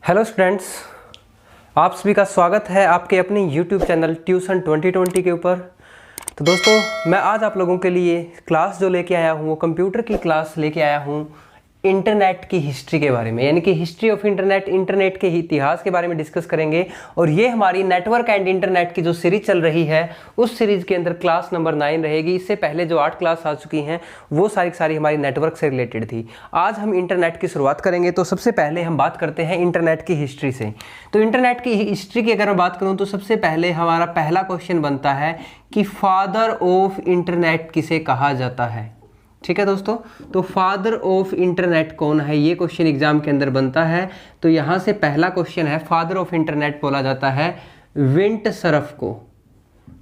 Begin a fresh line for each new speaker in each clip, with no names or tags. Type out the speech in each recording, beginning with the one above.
Hello students, आप सभी का स्वागत है आपके अपने यूट्यूब चैनल ट्यूशन 2020 के ऊपर। तो दोस्तों, मैं आज आप लोगों के लिए क्लास जो लेके आया हूँ वो कंप्यूटर की क्लास लेके आया हूँ इंटरनेट की हिस्ट्री के बारे में, यानी कि हिस्ट्री ऑफ इंटरनेट, इंटरनेट के इतिहास के बारे में डिस्कस करेंगे। और ये हमारी नेटवर्क एंड इंटरनेट की जो सीरीज चल रही है उस सीरीज के अंदर क्लास नंबर 9 रहेगी। इससे पहले जो 8 क्लास आ चुकी हैं वो सारी सारी हमारी नेटवर्क से रिलेटेड थी। आज हम इंटरनेट की शुरुआत करेंगे। तो सबसे पहले हम बात करते हैं इंटरनेट की हिस्ट्री से। तो इंटरनेट की हिस्ट्री की अगर मैं बात करूँ तो सबसे पहले हमारा पहला क्वेश्चन बनता है कि फादर ऑफ इंटरनेट किसे कहा जाता है। ठीक है दोस्तों, तो फादर ऑफ इंटरनेट कौन है, ये क्वेश्चन एग्जाम के अंदर बनता है। तो यहां से पहला क्वेश्चन है, फादर ऑफ इंटरनेट बोला जाता है विंट सरफ को।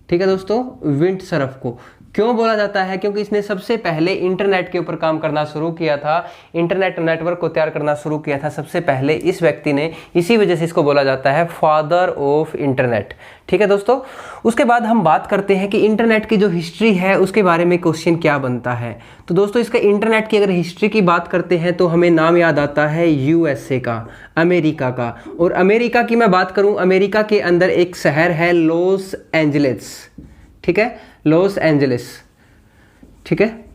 ठीक है दोस्तों, विंट सरफ को क्यों बोला जाता है? क्योंकि इसने सबसे पहले इंटरनेट के ऊपर काम करना शुरू किया था, इंटरनेट नेटवर्क को तैयार करना शुरू किया था सबसे पहले इस व्यक्ति ने। इसी वजह से इसको बोला जाता है फादर ऑफ इंटरनेट। ठीक है दोस्तों, उसके बाद हम बात करते हैं कि इंटरनेट की जो हिस्ट्री है उसके बारे में क्वेश्चन क्या बनता है। तो दोस्तों, इसका इंटरनेट की अगर हिस्ट्री की बात करते हैं तो हमें नाम याद आता है यूएसए का, अमेरिका का। और अमेरिका की मैं बात करूं, अमेरिका के अंदर एक शहर है लॉस एंजलिस। ठीक है, लॉस एंजलिस। ठीक है,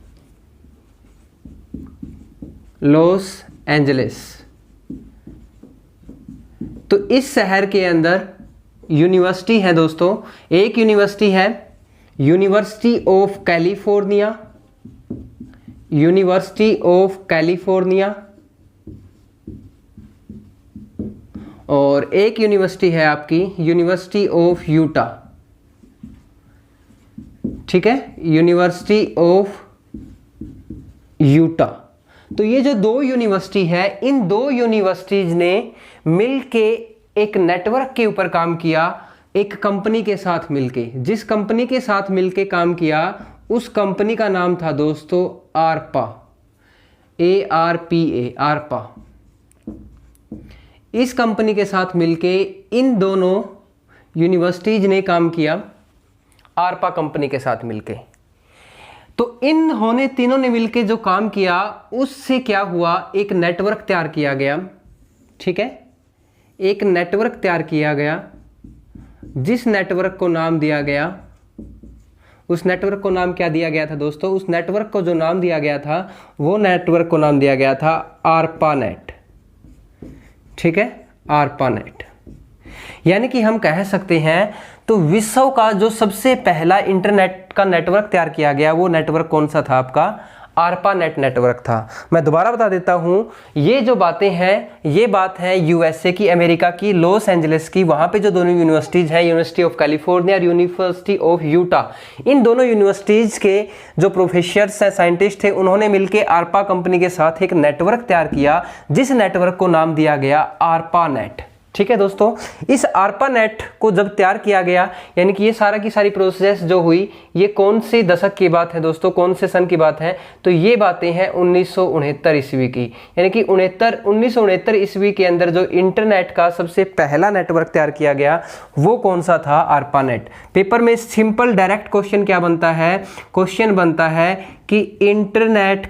लॉस एंजलिस। तो इस शहर के अंदर यूनिवर्सिटी है दोस्तों। एक यूनिवर्सिटी है university of California, university of California, और एक यूनिवर्सिटी है आपकी यूनिवर्सिटी ऑफ यूटा। ठीक है, यूनिवर्सिटी ऑफ यूटा। तो ये जो दो यूनिवर्सिटी है, इन दो यूनिवर्सिटीज ने मिलके एक नेटवर्क के ऊपर काम किया, एक कंपनी के साथ मिलके। जिस कंपनी के साथ मिलके काम किया उस कंपनी का नाम था दोस्तों आरपा, ARPA, आरपा। इस कंपनी के साथ मिलके इन दोनों यूनिवर्सिटीज ने काम किया, आरपा कंपनी के साथ मिलके। तो इन्होंने तीनों ने मिलके जो काम किया उससे क्या हुआ, एक नेटवर्क तैयार किया गया। ठीक है, एक नेटवर्क तैयार किया गया, जिस नेटवर्क को नाम दिया गया, उस नेटवर्क को नाम क्या दिया गया था दोस्तों? उस नेटवर्क को जो नाम दिया गया था वो नेटवर्क को नाम दिया गया था आरपानेट। ठीक है, आरपानेट। यानी कि हम कह सकते हैं तो विश्व का जो सबसे पहला इंटरनेट का नेटवर्क तैयार किया गया वो नेटवर्क कौन सा था? आपका आरपानेट नेटवर्क था। मैं दोबारा बता देता हूं, ये जो बातें हैं ये बात है यूएसए की, अमेरिका की, लॉस एंजलिस की। वहां पे जो दोनों यूनिवर्सिटीज हैं, यूनिवर्सिटी ऑफ कैलिफोर्निया और यूनिवर्सिटी ऑफ यूटा, इन दोनों यूनिवर्सिटीज के जो प्रोफेसर्स हैं, साइंटिस्ट थे, उन्होंने मिलकर आरपा कंपनी के साथ एक नेटवर्क तैयार किया, जिस नेटवर्क को नाम दिया गया आरपानेट। ठीक है दोस्तों, इस आरपानेट को जब तैयार किया गया, यानी कि ये सारा की सारी प्रोसेस जो हुई, ये कौन से दशक की बात है दोस्तों, कौन से सन की बात है? तो ये बातें हैं 1969 ईस्वी की। यानी कि 1969 ईस्वी के अंदर जो इंटरनेट का सबसे पहला नेटवर्क तैयार किया गया वो कौन सा था? आरपानेट। पेपर में सिंपल डायरेक्ट क्वेश्चन क्या बनता है? क्वेश्चन बनता है कि इंटरनेट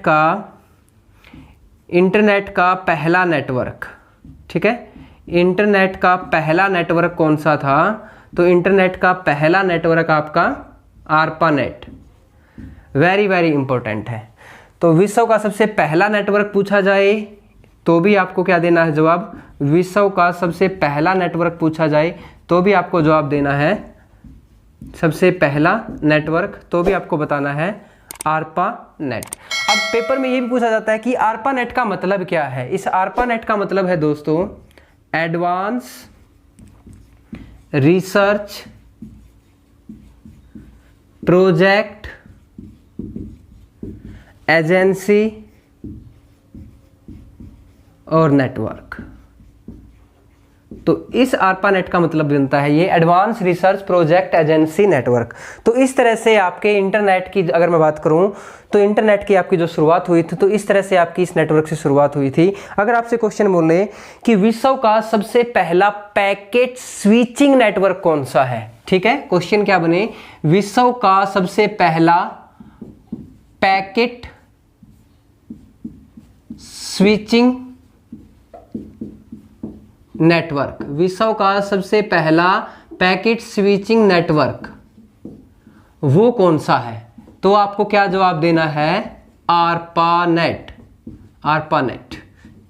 का पहला नेटवर्क, ठीक है, इंटरनेट का पहला नेटवर्क कौन सा था? तो इंटरनेट का पहला नेटवर्क आपका आरपानेट। वेरी वेरी इंपॉर्टेंट है। तो विश्व का सबसे पहला नेटवर्क पूछा जाए तो भी आपको क्या देना है जवाब? विश्व का सबसे पहला नेटवर्क पूछा जाए तो भी आपको जवाब देना है सबसे पहला नेटवर्क, तो भी आपको बताना है आरपानेट। अब पेपर में ये भी पूछा जाता है कि आरपानेट का मतलब क्या है? इस आरपानेट का मतलब है दोस्तों एडवांस रिसर्च प्रोजेक्ट एजेंसी और नेटवर्क। तो इस आरपानेट का मतलब बनता है ये advance research project agency network. तो इस तरह से आपके इंटरनेट की अगर मैं बात करूं तो इंटरनेट की आपकी जो शुरुआत हुई थी, तो इस तरह से आपकी इस नेटवर्क से शुरुआत हुई थी। अगर आपसे क्वेश्चन बोले कि विश्व का सबसे पहला पैकेट स्विचिंग नेटवर्क कौन सा है, ठीक है, क्वेश्चन क्या बने, विश्व का सबसे पहला पैकेट स्विचिंग नेटवर्क, विश्व का सबसे पहला पैकेट स्विचिंग नेटवर्क वो कौन सा है? तो आपको क्या जवाब देना है? आरपानेट। आरपानेट,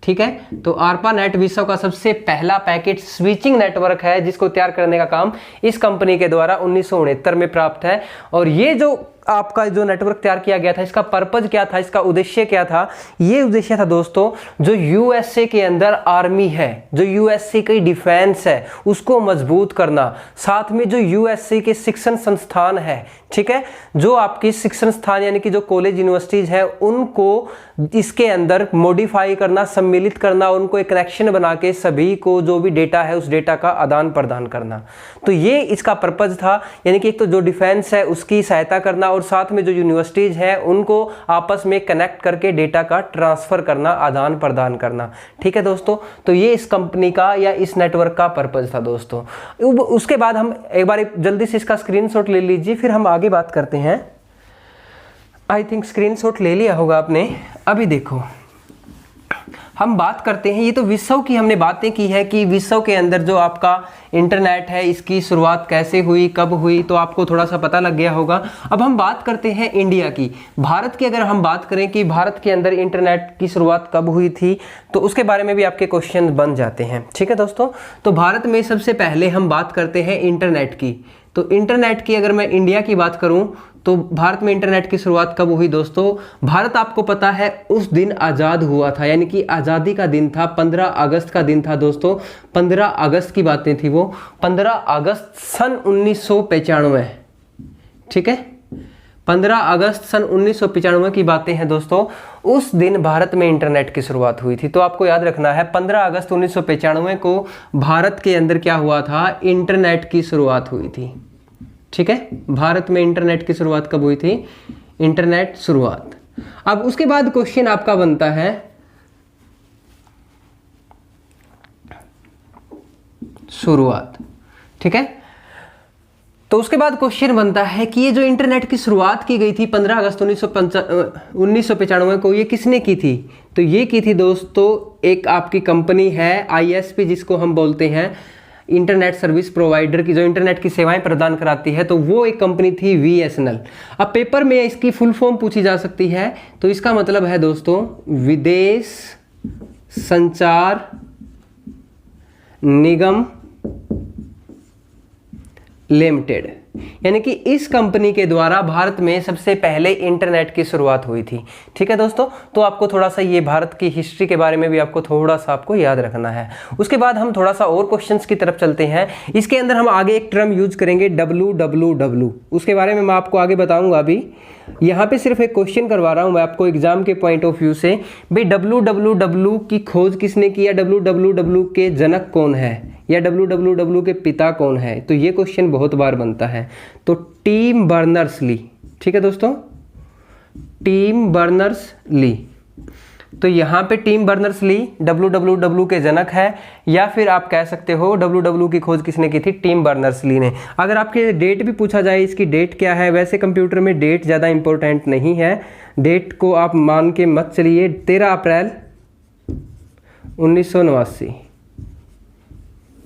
ठीक है। तो आरपानेट विश्व का सबसे पहला पैकेट स्विचिंग नेटवर्क है जिसको तैयार करने का काम इस कंपनी के द्वारा 1969 में प्राप्त है। और ये जो आपका जो नेटवर्क तैयार किया गया था, इसका पर्पज क्या था, इसका उद्देश्य क्या था? ये उद्देश्य था दोस्तों, जो यूएसए के अंदर आर्मी है, जो यूएसए की डिफेंस है, उसको मजबूत करना, साथ में जो यूएसए के शिक्षण संस्थान है, ठीक है, जो आपकी शिक्षण स्थान यानी कि जो कॉलेज यूनिवर्सिटीज है, उनको इसके अंदर मॉडिफाई करना, सम्मिलित करना, उनको एक कनेक्शन बना के सभी को जो भी डेटा है उस डेटा का आदान प्रदान करना। तो ये इसका पर्पज था, यानी कि एक तो जो डिफेंस है उसकी सहायता करना और साथ में जो यूनिवर्सिटीज है उनको आपस में कनेक्ट करके डेटा का ट्रांसफर करना, आदान प्रदान करना, ठीक है दोस्तों। तो ये इस कंपनी का या इस नेटवर्क का पर्पज था दोस्तों। उसके बाद हम एक बार जल्दी से इसका स्क्रीनशॉट ले लीजिए, फिर हम आगे बात करते हैं। आई थिंक स्क्रीनशॉट ले लिया होगा आपने। अभी देखो हम बात करते हैं, ये तो विश्व की हमने बातें की है कि विश्व के अंदर जो आपका इंटरनेट है इसकी शुरुआत कैसे हुई, कब हुई, तो आपको थोड़ा सा पता लग गया होगा। अब हम बात करते हैं इंडिया की, भारत की। अगर हम बात करें कि भारत के अंदर इंटरनेट की शुरुआत कब हुई थी, तो उसके बारे में भी आपके क्वेश्चन बन जाते हैं, ठीक है दोस्तों। तो भारत में सबसे पहले हम बात करते हैं इंटरनेट की। तो इंटरनेट की अगर मैं इंडिया की बात करूं तो भारत में इंटरनेट की शुरुआत कब हुई दोस्तों? भारत आपको पता है उस दिन आज़ाद हुआ था, यानी कि आज़ादी का दिन था, 15 अगस्त का दिन था दोस्तों। 15 अगस्त की बातें थी वो, 15 अगस्त सन 1995, ठीक है, 15 अगस्त सन 1995 की बातें हैं दोस्तों। उस दिन भारत में इंटरनेट की शुरुआत हुई थी। तो आपको याद रखना है 15 अगस्त 1995 को भारत के अंदर क्या हुआ था? इंटरनेट की शुरुआत हुई थी, ठीक है। भारत में इंटरनेट की शुरुआत कब हुई थी? इंटरनेट शुरुआत। अब उसके बाद क्वेश्चन आपका बनता है, शुरुआत, ठीक है। तो उसके बाद क्वेश्चन बनता है कि ये जो इंटरनेट की शुरुआत की गई थी 15 अगस्त 1995 को, ये किसने की थी? तो ये की थी दोस्तों एक आपकी कंपनी है ISP, जिसको हम बोलते हैं इंटरनेट सर्विस प्रोवाइडर की, जो इंटरनेट की सेवाएं प्रदान कराती है। तो वो एक कंपनी थी VSNL। अब पेपर में इसकी फुल फॉर्म पूछी जा सकती है, तो इसका मतलब है दोस्तों विदेश संचार निगम लिमिटेड, यानी कि इस कंपनी के द्वारा भारत में सबसे पहले इंटरनेट की शुरुआत हुई थी, ठीक है दोस्तों। तो आपको थोड़ा सा ये भारत की हिस्ट्री के बारे में भी आपको थोड़ा सा आपको याद रखना है। उसके बाद हम थोड़ा सा और क्वेश्चंस की तरफ चलते हैं। इसके अंदर हम आगे एक टर्म यूज करेंगे www, उसके बारे में मैं आपको आगे बताऊंगा। अभी यहाँ पे सिर्फ एक क्वेश्चन करवा रहा हूँ मैं आपको एग्जाम के पॉइंट ऑफ व्यू से, भाई www की खोज किसने किया, www के जनक कौन है, या www के पिता कौन है? तो ये क्वेश्चन बहुत बार बनता है। तो टिम बर्नर्स-ली, ठीक है दोस्तों, टिम बर्नर्स-ली। तो यहाँ पे टिम बर्नर्स-ली www के जनक है, या फिर आप कह सकते हो www की खोज किसने की थी? टिम बर्नर्स-ली ने। अगर आपके डेट भी पूछा जाए, इसकी डेट क्या है, वैसे कंप्यूटर में डेट ज़्यादा इंपॉर्टेंट नहीं है, डेट को आप मान के मत चलिए। 13 अप्रैल 1989,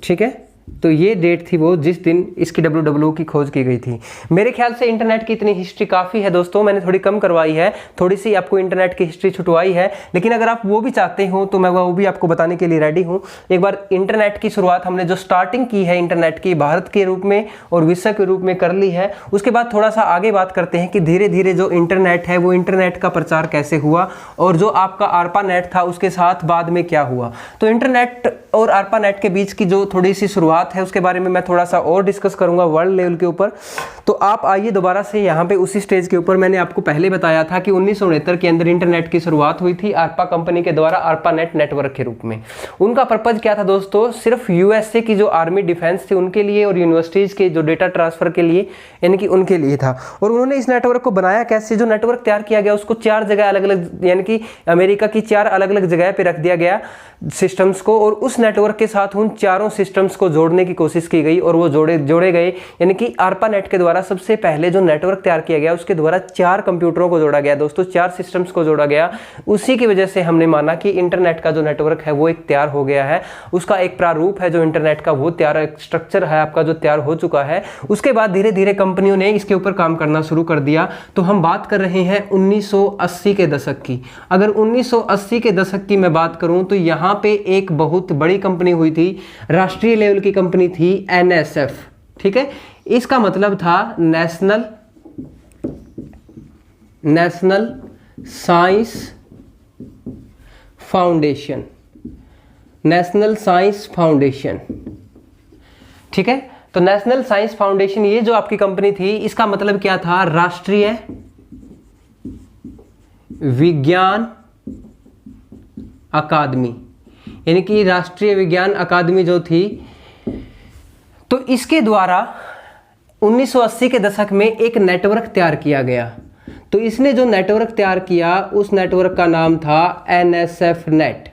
ठीक है। तो ये डेट थी वो जिस दिन इसकी www की खोज की गई थी। मेरे ख्याल से इंटरनेट की इतनी हिस्ट्री काफ़ी है दोस्तों, मैंने थोड़ी कम करवाई है, थोड़ी सी आपको इंटरनेट की हिस्ट्री छुटवाई है, लेकिन अगर आप वो भी चाहते हो तो मैं वो भी आपको बताने के लिए रेडी हूँ। एक बार इंटरनेट की शुरुआत हमने जो स्टार्टिंग की है इंटरनेट की, भारत के रूप में और विश्व के रूप में कर ली है। उसके बाद थोड़ा सा आगे बात करते हैं कि धीरे धीरे जो इंटरनेट है वो इंटरनेट का प्रचार कैसे हुआ, और जो आपका ARPANET था उसके साथ बाद में क्या हुआ। तो इंटरनेट और ARPANET के बीच की जो थोड़ी सी शुरुआत है उसके बारे में मैं थोड़ा सा और डिस्कस करूंगा वर्ल्ड लेवल के ऊपर। तो आप आइए दोबारा से यहाँ पे उसी स्टेज के ऊपर। मैंने आपको पहले बताया था कि 1969 के अंदर इंटरनेट की शुरुआत हुई थी ARPA कंपनी के द्वारा, ARPANET नेटवर्क के रूप में। उनका पर्पज क्या था दोस्तों? सिर्फ यूएसए की जो आर्मी डिफेंस थी उनके लिए और यूनिवर्सिटीज के जो डेटा ट्रांसफर के लिए, यानी कि उनके लिए था। और उन्होंने इस नेटवर्क को बनाया कैसे? जो नेटवर्क तैयार किया गया उसको 4 जगह अलग अलग, यानी कि अमेरिका की 4 अलग अलग जगह पे रख दिया गया सिस्टम्स को, और उस नेटवर्क के साथ उन चारों सिस्टम्स को जोड़ जोड़ने की कोशिश की गई और वो जोड़े गए, यानी कि ARPANET के द्वारा सबसे पहले जो नेटवर्क तैयार किया गया उसके द्वारा 4 कंप्यूटरों को जोड़ा गया दोस्तों, 4 सिस्टम्स को जोड़ा गया। उसी की वजह से हमने माना कि इंटरनेट का जो नेटवर्क है वो एक तैयार हो गया है, उसका एक प्रारूप है जो इंटरनेट का वो तैयार, एक स्ट्रक्चर है आपका जो तैयार हो चुका है। उसके बाद धीरे धीरे कंपनियों ने इसके ऊपर काम करना शुरू कर दिया। तो हम बात कर रहे हैं 1980 के दशक की। अगर 1980 के दशक की मैं बात करूं तो यहां पे एक बहुत बड़ी कंपनी हुई थी, राष्ट्रीय लेवल की कंपनी थी NSF, ठीक है। इसका मतलब था national science foundation, national science foundation, ठीक है। तो नेशनल साइंस फाउंडेशन ये जो आपकी कंपनी थी, इसका मतलब क्या था, राष्ट्रीय विज्ञान अकादमी, यानी कि राष्ट्रीय विज्ञान अकादमी जो थी। तो इसके द्वारा 1980 के दशक में एक नेटवर्क तैयार किया गया। तो इसने जो नेटवर्क तैयार किया उस नेटवर्क का नाम था NSF नेट,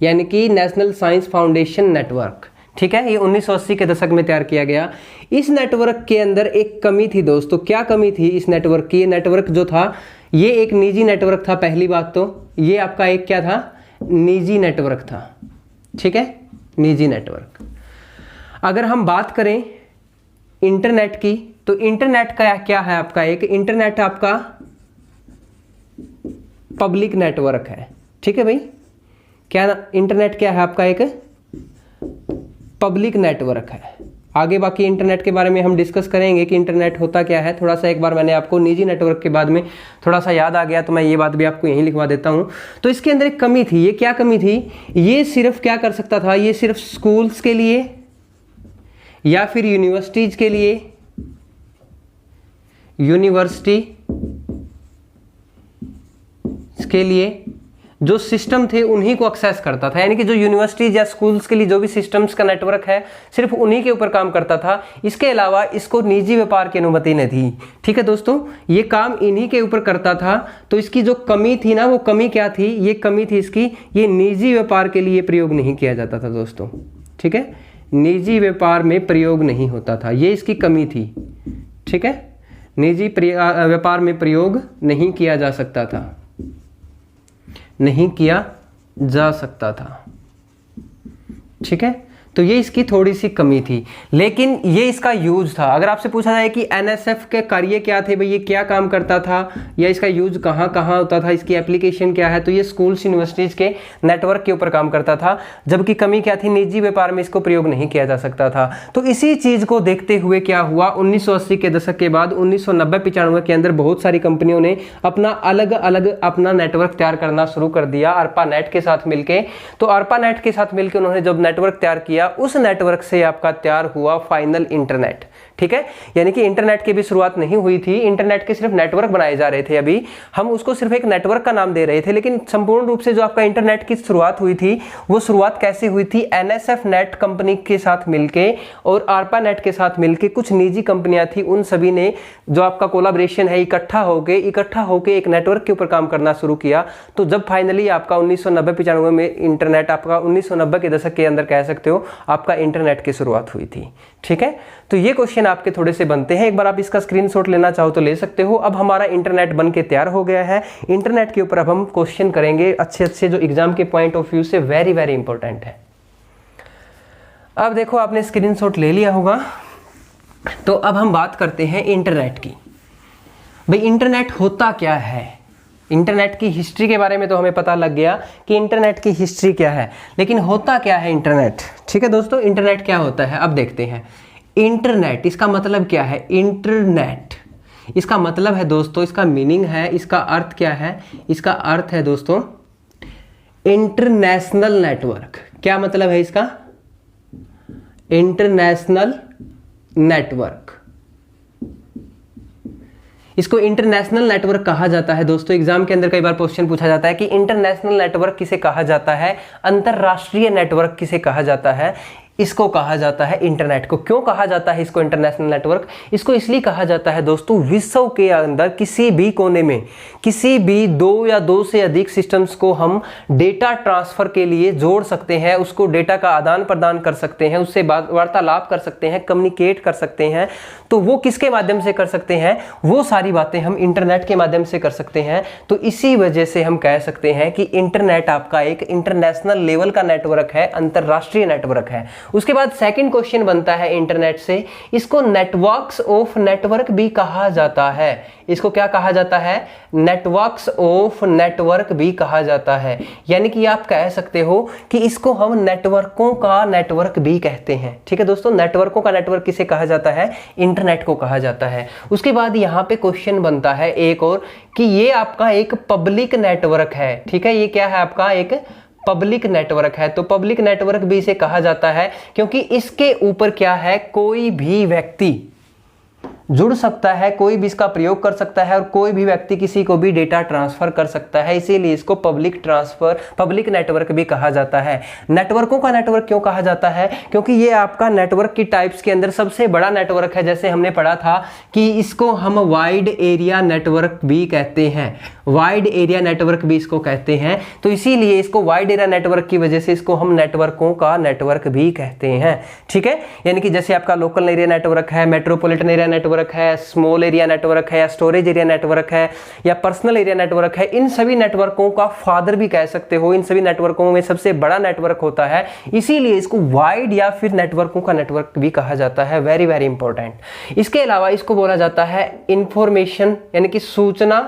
यानी कि नेशनल साइंस फाउंडेशन नेटवर्क, ठीक है। ये 1980 के दशक में तैयार किया गया। इस नेटवर्क के अंदर एक कमी थी दोस्तों। क्या कमी थी इस नेटवर्क की? ये नेटवर्क जो था ये एक निजी नेटवर्क था। पहली बात तो ये आपका एक क्या था, निजी नेटवर्क था, ठीक है, निजी नेटवर्क। अगर हम बात करें इंटरनेट की तो इंटरनेट का क्या है आपका, एक इंटरनेट आपका पब्लिक नेटवर्क है, ठीक है भाई। क्या इंटरनेट क्या है आपका, एक पब्लिक नेटवर्क है। आगे बाकी इंटरनेट के बारे में हम डिस्कस करेंगे कि इंटरनेट होता क्या है। थोड़ा सा एक बार मैंने आपको निजी नेटवर्क के बाद में थोड़ा सा याद आ गया तो मैं ये बात भी आपको यहीं लिखवा देता हूँ। तो इसके अंदर एक कमी थी। ये क्या कमी थी? ये सिर्फ क्या कर सकता था, ये सिर्फ स्कूल्स के लिए या फिर यूनिवर्सिटीज के लिए, यूनिवर्सिटी के लिए जो सिस्टम थे उन्हीं को एक्सेस करता था, यानी कि जो यूनिवर्सिटीज या स्कूल्स के लिए जो भी सिस्टम्स का नेटवर्क है सिर्फ उन्हीं के ऊपर काम करता था। इसके अलावा इसको निजी व्यापार की अनुमति नहीं थी, ठीक है दोस्तों। ये काम इन्हीं के ऊपर करता था। तो इसकी जो कमी थी ना, वो कमी क्या थी? ये कमी थी इसकी, ये निजी व्यापार के लिए प्रयोग नहीं किया जाता था दोस्तों, ठीक है। निजी व्यापार में प्रयोग नहीं होता था, ये इसकी कमी थी, ठीक है। निजी व्यापार में प्रयोग नहीं किया जा सकता था, नहीं किया जा सकता था, ठीक है। तो ये इसकी थोड़ी सी कमी थी, लेकिन ये इसका यूज था। अगर आपसे पूछा जाए कि NSF के कार्य क्या थे भाई, ये क्या काम करता था या इसका यूज कहाँ कहाँ होता था, इसकी एप्लीकेशन क्या है, तो ये स्कूल्स यूनिवर्सिटीज के नेटवर्क के ऊपर काम करता था। जबकि कमी क्या थी? निजी व्यापार में इसको प्रयोग नहीं किया जा सकता था। तो इसी चीज को देखते हुए क्या हुआ, 1980 के दशक के बाद 1990-95 के अंदर बहुत सारी कंपनियों ने अपना अलग अलग अपना नेटवर्क तैयार करना शुरू कर दिया ARPANET के साथ मिलके। तो ARPANET के साथ मिलकर उन्होंने जब नेटवर्क तैयार किया, उस नेटवर्क से आपका तैयार हुआ फाइनल इंटरनेट, ठीक है। यानी कि इंटरनेट की भी शुरुआत नहीं हुई थी, इंटरनेट के सिर्फ नेटवर्क बनाए जा रहे थे। अभी हम उसको सिर्फ एक नेटवर्क का नाम दे रहे थे, लेकिन संपूर्ण रूप से जो आपका इंटरनेट की शुरुआत हुई थी वो शुरुआत कैसे हुई थी? NSF नेट कंपनी के साथ मिलके और ARPANET के साथ मिलके कुछ निजी कंपनियां थी, उन सभी ने जो आपका कोलैबोरेशन है इकट्ठा होके एक नेटवर्क के ऊपर काम करना शुरू किया। तो जब फाइनली आपका 1990-95 में इंटरनेट, आपका 1990 के दशक के अंदर कह सकते हो आपका इंटरनेट की शुरुआत हुई थी, ठीक है। तो ये क्वेश्चन आपके थोड़े से बनते हैं, एक बार आप इसका स्क्रीनशॉट लेना चाहो तो ले सकते हो। अब हमारा इंटरनेट बन के तैयार हो गया है। इंटरनेट के ऊपर अब हम क्वेश्चन करेंगे अच्छे अच्छे, जो एग्जाम के पॉइंट ऑफ व्यू से वेरी वेरी इंपॉर्टेंट है। अब देखो आपने स्क्रीनशॉट ले लिया होगा, तो अब हम बात करते हैं इंटरनेट की। भाई इंटरनेट होता क्या है? इंटरनेट की हिस्ट्री के बारे में तो हमें पता लग गया कि इंटरनेट की हिस्ट्री क्या है, लेकिन होता क्या है इंटरनेट, ठीक है दोस्तों। इंटरनेट क्या होता है अब देखते हैं। इंटरनेट, इसका मतलब क्या है? इंटरनेट, इसका मतलब है दोस्तों, इसका मीनिंग है, इसका अर्थ क्या है? इसका अर्थ है दोस्तों इंटरनेशनल नेटवर्क। क्या मतलब है इसका? International network. इसको इंटरनेशनल नेटवर्क कहा जाता है दोस्तों। एग्जाम के अंदर कई बार क्वेश्चन पूछा जाता है कि इंटरनेशनल नेटवर्क किसे कहा जाता है, अंतरराष्ट्रीय नेटवर्क किसे कहा जाता है। इसको कहा जाता है इंटरनेट को। क्यों कहा जाता है इसको इंटरनेशनल नेटवर्क? इसको इसलिए कहा जाता है दोस्तों, विश्व के अंदर किसी भी कोने में किसी भी दो या दो से अधिक सिस्टम्स को हम डेटा ट्रांसफर के लिए जोड़ सकते हैं, उसको डेटा का आदान प्रदान कर सकते हैं, उससे वार्तालाप कर सकते हैं, कम्युनिकेट कर सकते हैं। तो वो किसके माध्यम से कर सकते हैं? वो सारी बातें हम इंटरनेट के माध्यम से कर सकते हैं। तो इसी वजह से हम कह सकते हैं कि इंटरनेट आपका एक इंटरनेशनल लेवल का नेटवर्क है, अंतरराष्ट्रीय नेटवर्क है। उसके बाद सेकंड क्वेश्चन बनता है इंटरनेट से, इसको नेटवर्क्स ऑफ नेटवर्क भी कहा जाता है। इसको क्या कहा जाता है? नेटवर्क्स ऑफ नेटवर्क भी कहा जाता है। यानी कि आप कह सकते हो कि इसको हम नेटवर्कों का नेटवर्क भी कहते हैं। ठीक है दोस्तों, नेटवर्कों का नेटवर्क किसे कहा जाता है? इंटरनेट को कहा जाता है। उसके बाद यहां पे क्वेश्चन बनता है एक और, कि ये आपका एक पब्लिक नेटवर्क है। ठीक है, ये क्या है? आपका एक पब्लिक नेटवर्क है। तो पब्लिक नेटवर्क भी इसे कहा जाता है क्योंकि इसके ऊपर क्या है? कोई भी व्यक्ति जुड़ सकता है, कोई भी इसका प्रयोग कर सकता है और कोई भी व्यक्ति किसी को भी डेटा ट्रांसफर कर सकता है। इसीलिए इसको पब्लिक नेटवर्क भी कहा जाता है। नेटवर्कों का नेटवर्क क्यों कहा जाता है? क्योंकि ये आपका नेटवर्क की टाइप्स के अंदर सबसे बड़ा नेटवर्क है। जैसे हमने पढ़ा था कि इसको हम वाइड एरिया नेटवर्क भी कहते हैं, वाइड एरिया नेटवर्क भी इसको कहते हैं। तो इसीलिए इसको वाइड एरिया नेटवर्क की वजह से इसको हम नेटवर्कों का नेटवर्क भी कहते हैं। ठीक है, यानी कि जैसे आपका लोकल एरिया नेटवर्क है, मेट्रोपॉलिटन एरिया नेटवर्क है, स्मॉल एरिया नेटवर्क है, या स्टोरेज एरिया नेटवर्क है, या पर्सनल एरिया नेटवर्क है, इन सभी नेटवर्कों का फादर भी कह सकते हो। इन सभी नेटवर्कों में सबसे बड़ा नेटवर्क होता है, इसीलिए इसको वाइड या फिर नेटवर्कों का नेटवर्क भी कहा जाता है। Very very important. इसके अलावा इसको बोला जाता है इंफॉर्मेशन यानी कि सूचना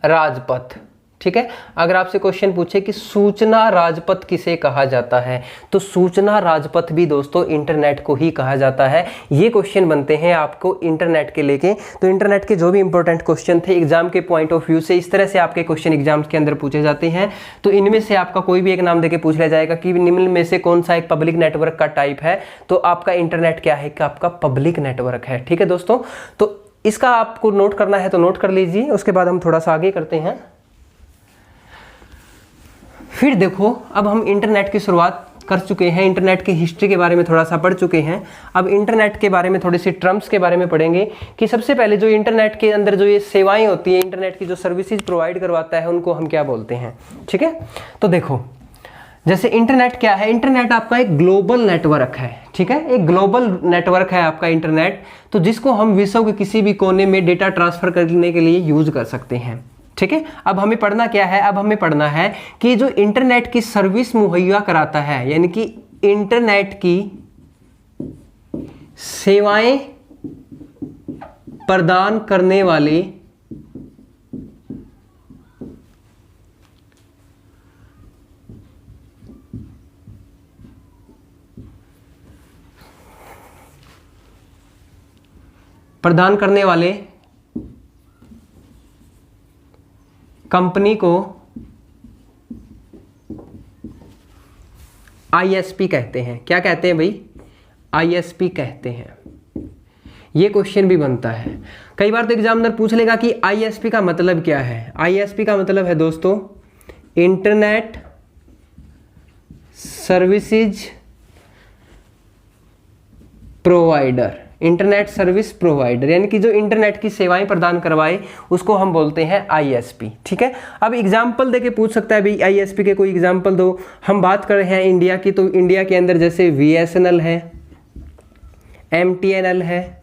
राजपथ। ठीक है, अगर आपसे क्वेश्चन पूछे कि सूचना राजपथ किसे कहा जाता है, तो सूचना राजपथ भी दोस्तों इंटरनेट को ही कहा जाता है। ये क्वेश्चन बनते हैं आपको इंटरनेट के लेके। तो इंटरनेट के जो भी इंपॉर्टेंट क्वेश्चन थे एग्जाम के पॉइंट ऑफ व्यू से, इस तरह से आपके क्वेश्चन एग्जाम्स के अंदर पूछे जाते हैं। तो इनमें से आपका कोई भी एक नाम देके पूछ लिया जाएगा कि निम्न में से कौन सा एक पब्लिक नेटवर्क का टाइप है, तो आपका इंटरनेट क्या है? कि आपका पब्लिक नेटवर्क है। ठीक है दोस्तों, तो इसका आपको नोट करना है तो नोट कर लीजिए। उसके बाद हम थोड़ा सा आगे करते हैं। फिर देखो, अब हम इंटरनेट की शुरुआत कर चुके हैं, इंटरनेट की हिस्ट्री के बारे में थोड़ा सा पढ़ चुके हैं। अब इंटरनेट के बारे में थोड़ी सी टर्म्स के बारे में पढ़ेंगे कि सबसे पहले जो इंटरनेट के अंदर जो ये सेवाएं होती है, इंटरनेट की जो सर्विसेज प्रोवाइड करवाता है, उनको हम क्या बोलते हैं। ठीक है, तो देखो जैसे इंटरनेट क्या है? इंटरनेट आपका एक ग्लोबल नेटवर्क है। ठीक है, एक ग्लोबल नेटवर्क है आपका इंटरनेट, तो जिसको हम विश्व के किसी भी कोने में डेटा ट्रांसफर करने के लिए यूज कर सकते हैं। ठीक है, अब हमें पढ़ना क्या है? अब हमें पढ़ना है कि जो इंटरनेट की सर्विस मुहैया कराता है, यानी कि इंटरनेट की सेवाएं प्रदान करने वाले कंपनी को आईएसपी कहते हैं। क्या कहते हैं भाई? आईएसपी कहते हैं। ये क्वेश्चन भी बनता है कई बार, तो एग्जामिनर पूछ लेगा कि आईएसपी का मतलब क्या है। आईएसपी का मतलब है दोस्तों internet services provider, internet service provider, यानी कि जो इंटरनेट की सेवाएं प्रदान करवाए उसको हम बोलते हैं आईएसपी। ठीक है, अब एग्जाम्पल देके पूछ सकता है भाई आईएसपी के कोई एग्जाम्पल दो। हम बात कर रहे हैं इंडिया की, तो इंडिया के अंदर जैसे बीएसएनएल है, एमटीएनएल है,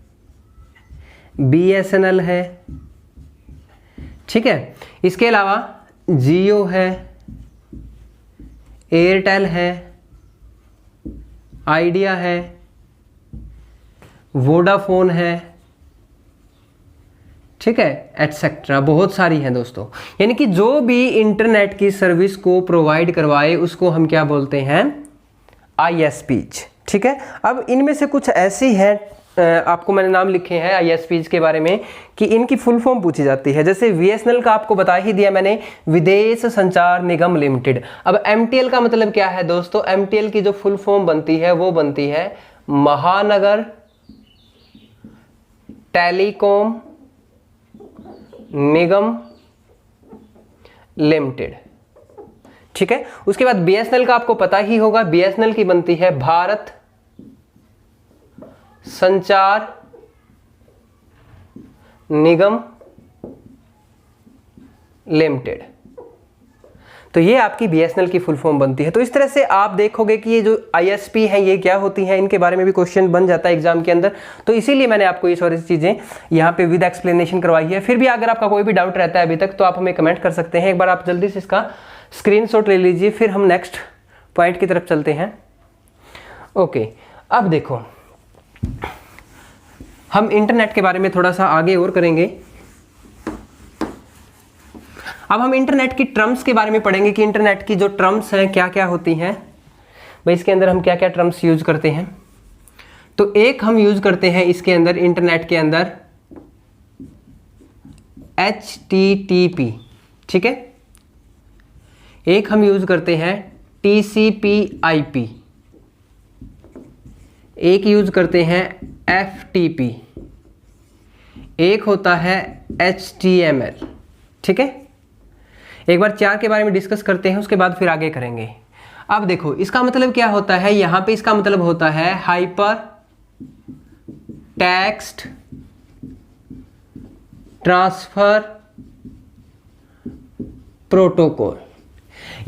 बीएसएनएल है। ठीक है, इसके अलावा जियो है, एयरटेल है, आइडिया है, वोडाफोन है। ठीक है, एटसेट्रा, बहुत सारी हैं दोस्तों। यानी कि जो भी इंटरनेट की सर्विस को प्रोवाइड करवाए उसको हम क्या बोलते हैं? आईएसपीज। ठीक है, अब इनमें से कुछ ऐसी हैं, आपको मैंने नाम लिखे हैं आईएसपीज के बारे में कि इनकी फुल फॉर्म पूछी जाती है। जैसे बीएसएनएल का आपको बता ही दिया मैंने, विदेश संचार निगम लिमिटेड। अब एमटीएल का मतलब क्या है दोस्तों? एमटीएल की जो फुल फॉर्म बनती है वो बनती है महानगर टेलीकॉम निगम लिमिटेड। ठीक है। उसके बाद BSNL का आपको पता ही होगा, BSNL की बनती है भारत संचार निगम लिमिटेड। तो ये आपकी BSNL की फुल फॉर्म बनती है। तो इस तरह से आप देखोगे कि ये जो ISP है ये क्या होती हैं, इनके बारे में भी क्वेश्चन बन जाता है एग्जाम के अंदर। तो इसीलिए मैंने आपको ये सारी चीजें यहाँ पे विद एक्सप्लेनेशन करवाई है। फिर भी अगर आपका कोई भी डाउट रहता है अभी तक तो आप हमें कमेंट कर सकते हैं। एक बार आप जल्दी से इसका स्क्रीनशॉट ले लीजिए, फिर हम नेक्स्ट पॉइंट की तरफ चलते हैं। ओके, अब देखो हम इंटरनेट के बारे में थोड़ा सा आगे और करेंगे। अब हम इंटरनेट की टर्म्स के बारे में पढ़ेंगे कि इंटरनेट की जो टर्म्स हैं क्या क्या होती हैं, भाई इसके अंदर हम क्या क्या टर्म्स यूज करते हैं। तो एक हम यूज करते हैं इसके अंदर, इंटरनेट के अंदर HTTP, ठीक है। एक हम यूज करते हैं TCP/IP, एक यूज करते हैं FTP, एक होता है HTML, ठीक है। एक बार 4 के बारे में डिस्कस करते हैं, उसके बाद फिर आगे करेंगे। अब देखो इसका मतलब क्या होता है, यहां पे इसका मतलब होता है हाइपर टेक्स्ट ट्रांसफर प्रोटोकॉल।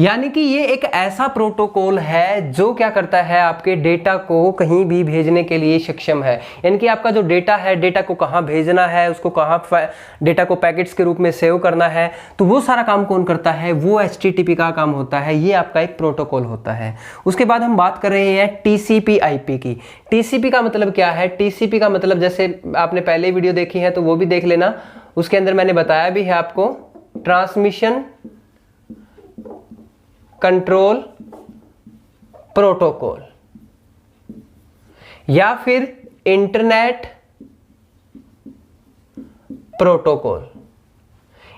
यानी कि ये एक ऐसा प्रोटोकॉल है जो क्या करता है, आपके डेटा को कहीं भी भेजने के लिए सक्षम है। यानी कि आपका जो डेटा है, डेटा को कहाँ भेजना है, उसको कहाँ डेटा को पैकेट्स के रूप में सेव करना है, तो वो सारा काम कौन करता है, वो HTTP का काम होता है। ये आपका एक प्रोटोकॉल होता है। उसके बाद हम बात कर रहे हैं TCP/IP की। TCP का मतलब क्या है, TCP का मतलब जैसे आपने पहले वीडियो देखी है तो वो भी देख लेना, उसके अंदर मैंने बताया भी है आपको, ट्रांसमिशन कंट्रोल प्रोटोकॉल या फिर इंटरनेट प्रोटोकॉल।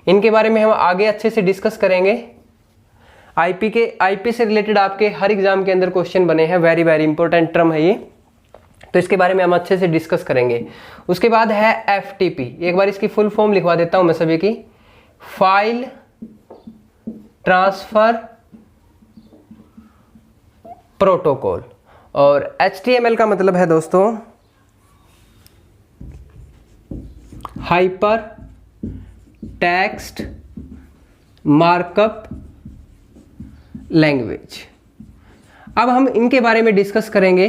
इनके बारे में हम आगे अच्छे से डिस्कस करेंगे। आईपी से रिलेटेड आपके हर एग्जाम के अंदर क्वेश्चन बने हैं, वेरी वेरी इंपॉर्टेंट टर्म है ये, तो इसके बारे में हम अच्छे से डिस्कस करेंगे। उसके बाद है FTP, एक बार इसकी फुल फॉर्म लिखवा देता हूं मैं सभी की, फाइल ट्रांसफर प्रोटोकॉल। और HTML का मतलब है दोस्तों हाइपर टेक्स्ट मार्कअप लैंग्वेज। अब हम इनके बारे में डिस्कस करेंगे।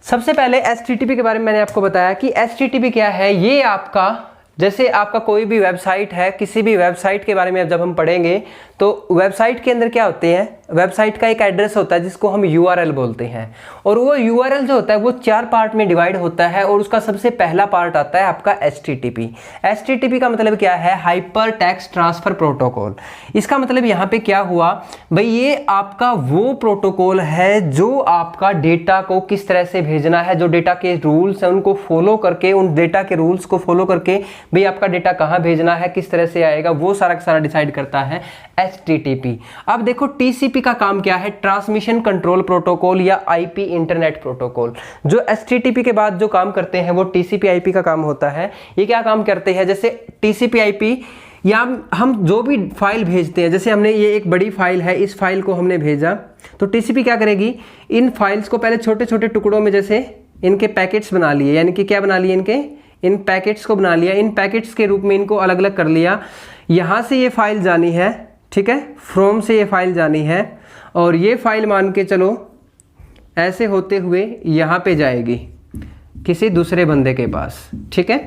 सबसे पहले HTTP के बारे में मैंने आपको बताया कि HTTP क्या है। ये आपका, जैसे आपका कोई भी वेबसाइट है, किसी भी वेबसाइट के बारे में जब हम पढ़ेंगे तो वेबसाइट के अंदर क्या होते हैं, वेबसाइट का एक एड्रेस होता है जिसको हम URL बोलते हैं। और वो URL जो होता है वो 4 पार्ट में डिवाइड होता है और उसका सबसे पहला पार्ट आता है आपका HTTP। HTTP का मतलब क्या है, हाइपर टेक्स्ट ट्रांसफर प्रोटोकॉल। इसका मतलब यहाँ पे क्या हुआ भाई, ये आपका वो प्रोटोकॉल है जो आपका डेटा को किस तरह से भेजना है, जो डेटा के रूल्स हैं उनको फॉलो करके, उन डेटा के रूल्स को फॉलो करके भाई आपका डेटा कहाँ भेजना है, किस तरह से आएगा, वो सारा सारा डिसाइड करता है HTTP। अब देखो TCP का काम क्या है, ट्रांसमिशन कंट्रोल प्रोटोकॉल या IP इंटरनेट प्रोटोकॉल। जो HTTP के बाद जो काम करते हैं वो TCP/IP का काम होता है। ये क्या काम करते हैं, जैसे TCP/IP या हम जो भी फाइल भेजते हैं, जैसे हमने ये एक बड़ी फाइल है, इस फाइल को हमने भेजा तो TCP क्या करेगी, इन फाइल्स को पहले छोटे छोटे टुकड़ों में जैसे इनके पैकेट्स बना लिए, यानी कि क्या बना लिए, इनके इन पैकेट्स को बना लिया, इन पैकेट्स के रूप में इनको अलग अलग कर लिया। यहाँ से ये फाइल जानी है, ठीक है, फ्रॉम से ये फाइल जानी है और ये फाइल मान के चलो ऐसे होते हुए यहाँ पे जाएगी किसी दूसरे बंदे के पास, ठीक है,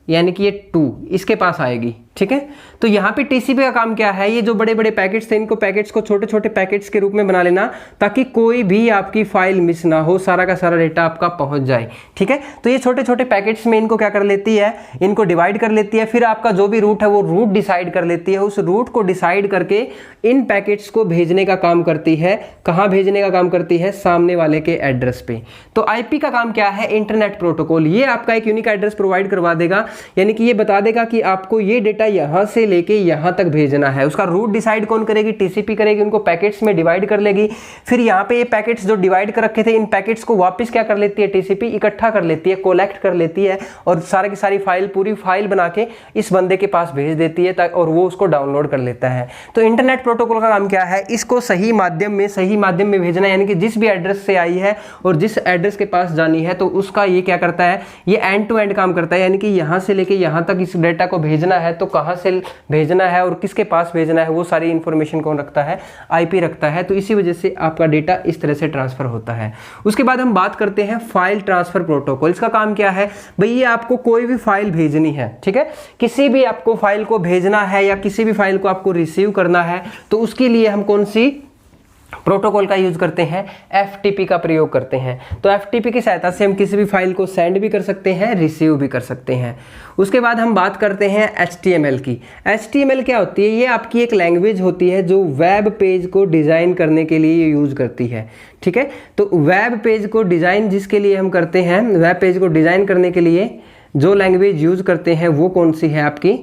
यानी कि ये 2 इसके पास आएगी, ठीक है। तो यहाँ पे TCP का काम क्या है, ये जो बड़े बड़े पैकेट्स थे इनको पैकेट्स को छोटे छोटे पैकेट्स के रूप में बना लेना ताकि कोई भी आपकी फाइल मिस ना हो, सारा का सारा डेटा आपका पहुंच जाए, ठीक है। तो ये छोटे छोटे पैकेट्स में इनको क्या कर लेती है, इनको डिवाइड कर लेती है, फिर आपका जो भी रूट है वो रूट डिसाइड कर लेती है, उस रूट को डिसाइड करके इन पैकेट्स को भेजने का काम करती है। कहाँ भेजने का काम करती है, सामने वाले के एड्रेस पे। तो IP का काम क्या है, इंटरनेट प्रोटोकॉल। ये आपका एक यूनिक एड्रेस प्रोवाइड करवा देगा, यानी कि ये बता देगा कि आपको ये डेटा डेटा यहाँ से लेके यहाँ तक भेजना है, उसका रूट डिसाइड कौन करेगी, टीसीपी करेगी, उनको पैकेट्स में डिवाइड कर लेगी। फिर यहाँ पे ये पैकेट्स जो डिवाइड कर रखे थे, इन पैकेट्स को वापस क्या कर लेती है, टीसीपी इकट्ठा कर लेती है, कोलेक्ट कर लेती है और सारी की सारी फाइल, पूरी फाइल बना के इस बंदे के पास भेज देती है और वो उसको डाउनलोड कर लेता है। तो इंटरनेट प्रोटोकॉल का काम क्या है, इसको सही माध्यम में भेजना, यानी कि जिस भी एड्रेस से आई है और जिस एड्रेस के पास जानी है तो उसका ये क्या करता है, ये एंड टू एंड काम करता है। यानी कि यहाँ से लेके यहाँ तक इस डेटा को भेजना है तो कहाँ से भेजना है और किसके पास भेजना है, वो सारी इंफॉर्मेशन कौन रखता है, आईपी रखता है। तो इसी वजह से आपका डेटा इस तरह से ट्रांसफर होता है। उसके बाद हम बात करते हैं फाइल ट्रांसफर प्रोटोकॉल। इसका काम क्या है भाई, ये आपको कोई भी फाइल भेजनी है, ठीक है, किसी भी आपको फाइल को भेजना है या किसी भी फाइल को आपको रिसीव करना है तो उसके लिए हम कौन सी प्रोटोकॉल का यूज करते हैं, FTP का प्रयोग करते हैं। तो FTP की सहायता से हम किसी भी फाइल को सेंड भी कर सकते हैं, रिसीव भी कर सकते हैं। उसके बाद हम बात करते हैं HTML की। HTML क्या होती है, ये आपकी एक लैंग्वेज होती है जो वेब पेज को डिज़ाइन करने के लिए यूज करती है, ठीक है। तो वेब पेज को डिज़ाइन जिसके लिए हम करते हैं, वेब पेज को डिज़ाइन करने के लिए जो लैंग्वेज यूज करते हैं वो कौन सी है, आपकी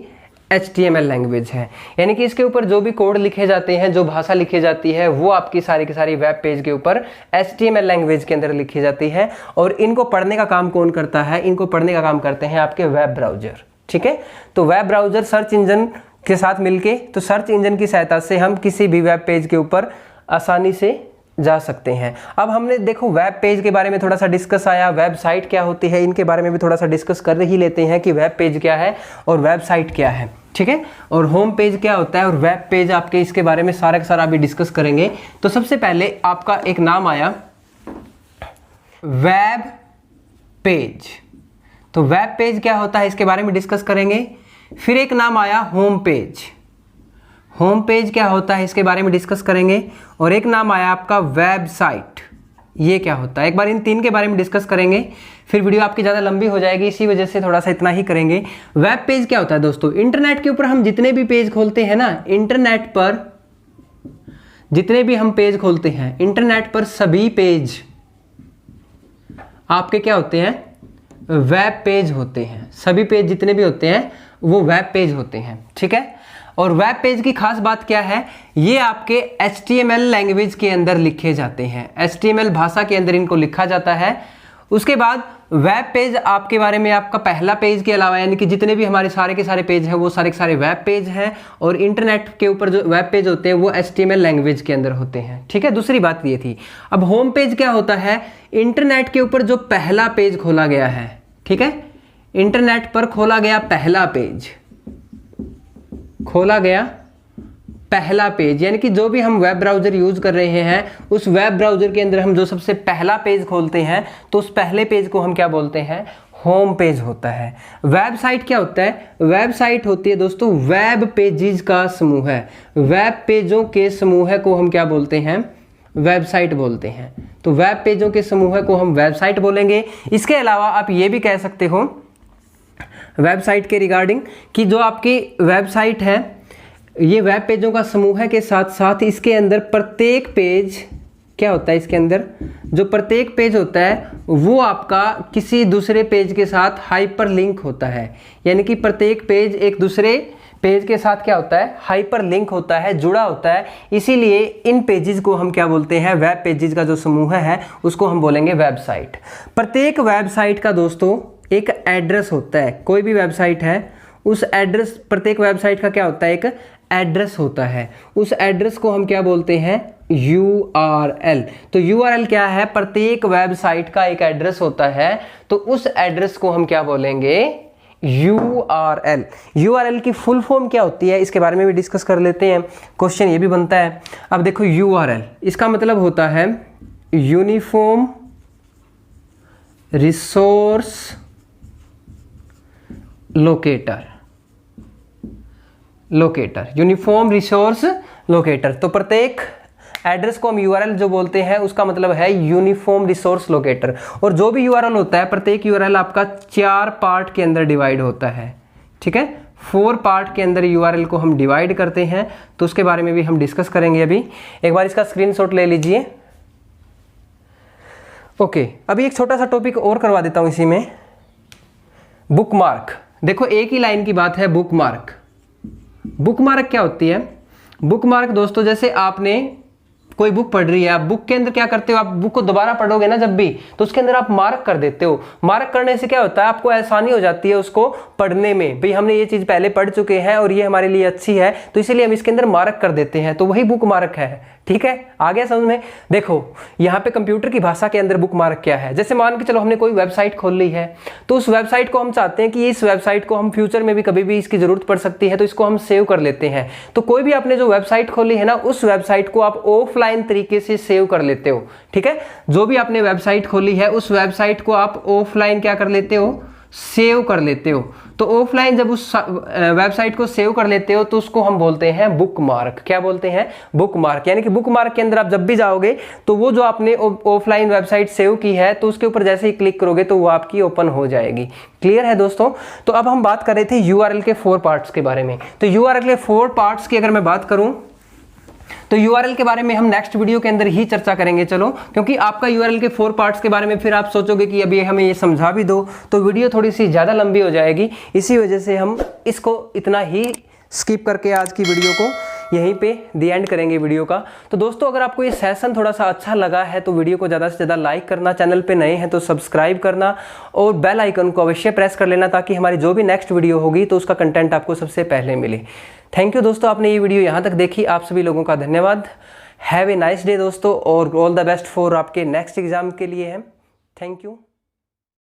HTML लैंग्वेज है। यानी कि इसके ऊपर जो भी कोड लिखे जाते हैं, जो भाषा लिखी जाती है, वो आपकी सारी की सारी वेब पेज के ऊपर HTML लैंग्वेज के अंदर लिखी जाती है। और इनको पढ़ने का काम कौन करता है, इनको पढ़ने का काम करते हैं आपके वेब ब्राउजर, ठीक है। तो वेब ब्राउजर सर्च इंजन के साथ मिलके, तो सर्च इंजन की सहायता से हम किसी भी वेब पेज के ऊपर आसानी से जा सकते हैं। अब हमने देखो वेब पेज के बारे में थोड़ा सा डिस्कस आया, वेबसाइट क्या होती है, इनके बारे में भी थोड़ा सा डिस्कस कर ही लेते हैं कि वेब पेज क्या है और वेबसाइट क्या है, ठीक है, और होम पेज क्या होता है और वेब पेज आपके, इसके बारे में सारा का सारा अभी डिस्कस करेंगे। तो सबसे पहले आपका एक नाम आया वेब पेज। तो वेब पेज क्या होता है इसके बारे में डिस्कस करेंगे। फिर एक नाम आया होम पेज। होम पेज क्या होता है इसके बारे में डिस्कस करेंगे। और एक नाम आया आपका वेबसाइट, ये क्या होता है, एक बार इन तीन के बारे में डिस्कस करेंगे। फिर वीडियो आपकी ज़्यादा लंबी हो जाएगी, इसी वजह से थोड़ा सा इतना ही करेंगे। वेब पेज क्या होता है दोस्तों, इंटरनेट के ऊपर हम जितने भी पेज खोलते हैं ना, इंटरनेट पर जितने भी हम पेज खोलते हैं, इंटरनेट पर सभी पेज आपके क्या होते हैं, वेब पेज होते हैं। सभी पेज जितने भी होते हैं वो वेब पेज होते हैं, ठीक है। और वेब पेज की खास बात क्या है, ये आपके HTML लैंग्वेज के अंदर लिखे जाते हैं, HTML भाषा के अंदर इनको लिखा जाता है। उसके बाद वेब पेज आपके बारे में, आपका पहला पेज के अलावा, यानी कि जितने भी हमारे सारे के सारे पेज हैं वो सारे के सारे वेब पेज हैं। और इंटरनेट के ऊपर जो वेब पेज होते हैं वो HTML लैंग्वेज के अंदर होते हैं, ठीक है। दूसरी बात ये थी। अब होम पेज क्या होता है, इंटरनेट के ऊपर जो पहला पेज खोला गया है, ठीक है, इंटरनेट पर खोला गया पहला पेज, खोला गया पहला पेज, यानी कि जो भी हम वेब ब्राउजर यूज कर रहे हैं उस वेब ब्राउजर के अंदर हम जो सबसे पहला पेज खोलते हैं तो उस पहले पेज को हम क्या बोलते हैं, होम पेज होता है। वेबसाइट क्या होता है, वेबसाइट होती है दोस्तों वेब पेजेस का समूह है। वेब पेजों के समूह को हम क्या बोलते हैं, वेबसाइट बोलते हैं। तो वेब पेजों के समूह को हम वेबसाइट बोलेंगे। इसके अलावा आप ये भी कह सकते हो वेबसाइट के रिगार्डिंग कि जो आपकी वेबसाइट है ये वेब पेजों का समूह है के साथ साथ इसके अंदर प्रत्येक पेज क्या होता है, इसके अंदर जो प्रत्येक पेज होता है वो आपका किसी दूसरे पेज के साथ हाइपर लिंक होता है। यानी कि प्रत्येक पेज एक दूसरे पेज के साथ क्या होता है, हाइपर लिंक होता है, जुड़ा होता है। इसीलिए इन पेजेस को हम क्या बोलते हैं, वेब पेजेस का जो समूह है उसको हम बोलेंगे वेबसाइट। प्रत्येक वेबसाइट का दोस्तों एक एड्रेस होता है। कोई भी वेबसाइट है उस एड्रेस, प्रत्येक वेबसाइट का क्या होता है, एक एड्रेस होता है। उस एड्रेस को हम क्या बोलते हैं, URL। तो URL क्या है, प्रत्येक वेबसाइट का एक एड्रेस होता है, तो उस एड्रेस को हम क्या बोलेंगे, URL। URL की फुल फॉर्म क्या होती है इसके बारे में भी डिस्कस कर लेते हैं, क्वेश्चन ये भी बनता है। अब देखो URL इसका मतलब होता है uniform resource locator, uniform resource locator. तो प्रत्येक एड्रेस को हम URL जो बोलते हैं उसका मतलब है यूनिफॉर्म रिसोर्स लोकेटर। और जो भी URL होता है, प्रत्येक URL आपका 4 पार्ट के अंदर डिवाइड होता है, ठीक है। 4 पार्ट के अंदर URL को हम डिवाइड करते हैं, तो उसके बारे में भी हम डिस्कस करेंगे। अभी एक बार इसका स्क्रीनशॉट ले लीजिए। ओके, अभी एक छोटा सा टॉपिक और करवा देता हूं इसी में, बुकमार्क। देखो एक ही लाइन की बात है, बुकमार्क। बुक मार्क क्या होती है? बुक मार्क दोस्तों, जैसे आपने कोई बुक पढ़ रही है, आप बुक के अंदर क्या करते हो, आप बुक को दोबारा पढ़ोगे ना जब भी, तो उसके अंदर आप मार्क कर देते हो। मार्क करने से क्या होता है, आपको आसानी हो जाती है उसको पढ़ने में, भाई हमने ये चीज पहले पढ़ चुके हैं और ये हमारे लिए अच्छी है, तो इसीलिए हम इसके अंदर मार्क कर देते हैं, तो वही बुक मार्क है। ठीक है, आ गया समझ में? देखो यहाँ पे कंप्यूटर की भाषा के अंदर बुक मार्क क्या है, जैसे मान के चलो हमने कोई वेबसाइट खोल ली है, तो उस वेबसाइट को हम चाहते हैं कि इस वेबसाइट को हम फ्यूचर में भी कभी भी इसकी जरूरत पड़ सकती है, तो इसको हम सेव कर लेते हैं। तो कोई भी आपने जो वेबसाइट खोली है ना, उस वेबसाइट को आप ऑफलाइन तरीके से सेव कर लेते हो। ठीक है, जो भी आपने वेबसाइट खोली है उस वेबसाइट को आप ऑफलाइन क्या कर लेते हो, सेव कर लेते हो। तो ऑफलाइन जब उस वेबसाइट को सेव कर लेते हो तो उसको हम बोलते हैं बुक मार्क। क्या बोलते हैं? Book mark. यानी कि बुक मार्क के अंदर आप जब भी जाओगे तो वो जो आपने ऑफलाइन वेबसाइट सेव की है, तो उसके ऊपर जैसे ही क्लिक करोगे तो वो आपकी ओपन हो जाएगी। क्लियर है दोस्तों? तो अब हम बात कर रहे थे यूआरएल के 4 पार्ट्स के बारे में। तो यूआरएल के 4 पार्ट्स की अगर मैं बात करूं तो यूआरएल के बारे में हम नेक्स्ट वीडियो के अंदर ही चर्चा करेंगे। चलो, क्योंकि आपका यूआरएल के 4 पार्ट्स के बारे में फिर आप सोचोगे कि अभी हमें ये समझा भी दो, तो वीडियो थोड़ी सी ज़्यादा लंबी हो जाएगी। इसी वजह से हम इसको इतना ही स्किप करके आज की वीडियो को यहीं पे दी एंड करेंगे वीडियो का। तो दोस्तों, अगर आपको ये सेशन थोड़ा सा अच्छा लगा है तो वीडियो को ज़्यादा से ज़्यादा लाइक करना, चैनल पे नए हैं तो सब्सक्राइब करना और बेल आइकन को अवश्य प्रेस कर लेना, ताकि हमारी जो भी नेक्स्ट वीडियो होगी तो उसका कंटेंट आपको सबसे पहले मिले। थैंक यू दोस्तों, आपने ये वीडियो यहाँ तक देखी, आप सभी लोगों का धन्यवाद। हैव ए नाइस डे दोस्तों, और ऑल द बेस्ट फॉर आपके नेक्स्ट एग्जाम के लिए है। Thank you.